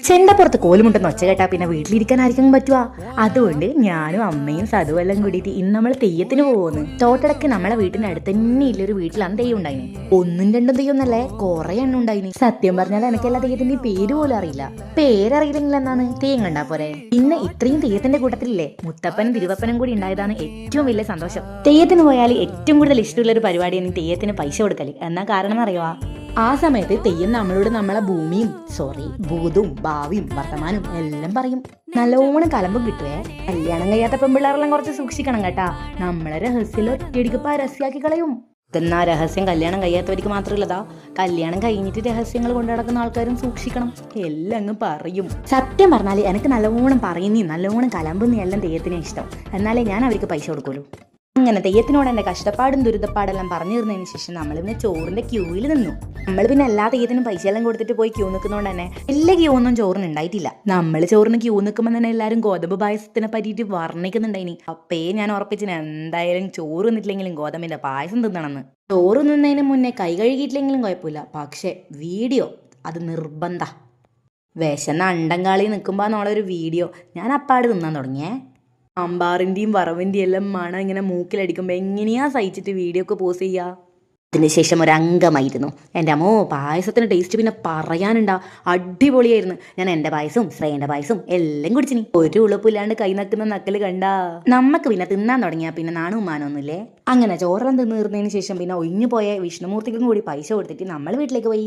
ചെണ്ടപ്പുറത്ത് കോലുമുണ്ടെന്ന് ഒച്ച കേട്ടാ പിന്നെ വീട്ടിലിരിക്കാൻ ആയിരിക്കും പറ്റുക. അതുകൊണ്ട് ഞാനും അമ്മയും സതുവെല്ലാം കൂടിയിട്ട് ഇന്ന് നമ്മൾ തെയ്യത്തിന് പോകുന്നു. തോട്ടടക്ക് നമ്മളെ വീട്ടിന്റെ അടുത്ത് തന്നെ ഇല്ലൊരു വീട്ടിലാണ് തെയ്യം ഉണ്ടായിന്. ഒന്നും രണ്ടും തെയ്യം എന്നല്ലേ, കുറെ എണ്ണം ഉണ്ടായിന്. സത്യം പറഞ്ഞാൽ എനിക്കെല്ലാ തെയ്യത്തിന്റെ പേര് പോലും അറിയില്ല. പേരറിയില്ലെങ്കിൽ എന്നാണ്, തെയ്യം കണ്ടാ പോരെ. പിന്നെ ഇത്രയും തെയ്യത്തിന്റെ കൂട്ടത്തിലില്ലേ മുത്തപ്പനും തിരുവപ്പനും കൂടി ഉണ്ടായതാണ് ഏറ്റവും വലിയ സന്തോഷം. തെയ്യത്തിന് പോയാൽ ഏറ്റവും കൂടുതൽ ഇഷ്ടമുള്ള ഒരു പരിപാടിയാണ് തെയ്യത്തിന് പൈസ കൊടുക്കല്. എന്നാ കാരണം അറിയുവാ, ആ സമയത്ത് തെയ്യം നമ്മളോട് നമ്മളെ ഭൂതവും ഭാവിയും വർത്തമാനും എല്ലാം പറയും. നല്ലോണം കലമ്പും കിട്ടുവേ. കല്യാണം കഴിയാത്ത പെൺപിള്ളേരെല്ലാം കുറച്ച് സൂക്ഷിക്കണം കേട്ടാ. നമ്മളെ രഹസ്യം ഒറ്റയടിക്ക് പരസ്യമാക്കി കളയും. എന്നാ രഹസ്യം കല്യാണം കഴിയാത്തവർക്ക് മാത്രമല്ലതാ, കല്യാണം കഴിഞ്ഞിട്ട് രഹസ്യങ്ങൾ കൊണ്ടു നടക്കുന്ന ആൾക്കാരും സൂക്ഷിക്കണം. എല്ലാം അങ്ങ് പറയും. സത്യം പറഞ്ഞാല് എനിക്ക് നല്ലോണം പറയുന്നീ നല്ലോണം കലമ്പുന്നീ എല്ലാം തെയ്യത്തിനെ ഇഷ്ടം. എന്നാലേ ഞാൻ അവർക്ക് പൈസ കൊടുക്കുള്ളൂ. അങ്ങനെ തെയ്യത്തിനോട് എൻ്റെ കഷ്ടപ്പാടും ദുരിതപ്പാടെല്ലാം പറഞ്ഞു തീർന്നതിന് ശേഷം നമ്മൾ പിന്നെ ചോറിന്റെ ക്യൂവിൽ നിന്നു. നമ്മൾ പിന്നെ എല്ലാ തെയ്യത്തിനും പൈസ എല്ലാം കൊടുത്തിട്ട് പോയി ക്യൂ നിൽക്കുന്നതുകൊണ്ട് തന്നെ എല്ലാ ക്യൂ ഒന്നും ചോറിന് ഉണ്ടായിട്ടില്ല. നമ്മൾ ചോറിന് ക്യൂ നിൽക്കുമ്പോൾ തന്നെ എല്ലാവരും ഗോതമ്പ് പായസത്തിനെ പറ്റിയിട്ട് വർണ്ണിക്കുന്നുണ്ടായിനി. അപ്പേ ഞാൻ ഉറപ്പിച്ചിന് എന്തായാലും ചോറ് തിന്നിട്ടില്ലെങ്കിലും ഗോതമ്പിന്റെ പായസം തിന്നണമെന്ന്. ചോറ് നിന്നതിന് മുന്നേ കൈ കഴുകിയിട്ടില്ലെങ്കിലും കുഴപ്പമില്ല, പക്ഷെ വീഡിയോ അത് നിർബന്ധ. വിശന്ന അണ്ടങ്കാളി നിൽക്കുമ്പോൾ നമ്മളൊരു വീഡിയോ ഞാൻ അപ്പാട് തിന്നാൻ തുടങ്ങിയേ. അമ്പാറിൻ്റെയും വറവിൻ്റെയും എല്ലാം മണം ഇങ്ങനെ മൂക്കിലടിക്കുമ്പോൾ എങ്ങനെയാ സഹിച്ചിട്ട് വീഡിയോ ഒക്കെ പോസ്റ്റ് ചെയ്യുക. അതിന് ശേഷം ഒരു അംഗമായിരുന്നു. എൻ്റെ അമ്മോ, പായസത്തിൻ്റെ ടേസ്റ്റ് പിന്നെ പറയാനുണ്ടാ, അടിപൊളിയായിരുന്നു. ഞാൻ എൻ്റെ പായസവും ശ്രേയൻ്റെ പായസവും എല്ലാം കുടിച്ചിനി. ഒരു ഉളുപ്പില്ലാണ്ട് കൈ നക്കുന്ന നക്കല് കണ്ടാ. നമുക്ക് പിന്നെ തിന്നാൻ തുടങ്ങിയാൽ പിന്നെ നാണും മാനൊന്നുമില്ലേ. അങ്ങനെ ചോറെല്ലാം തിന്ന് തീർന്നതിന് ശേഷം പിന്നെ ഒഴിഞ്ഞു പോയ വിഷ്ണുമൂർത്തിക്കും കൂടി പൈസ കൊടുത്തിട്ട് നമ്മൾ വീട്ടിലേക്ക് പോയി.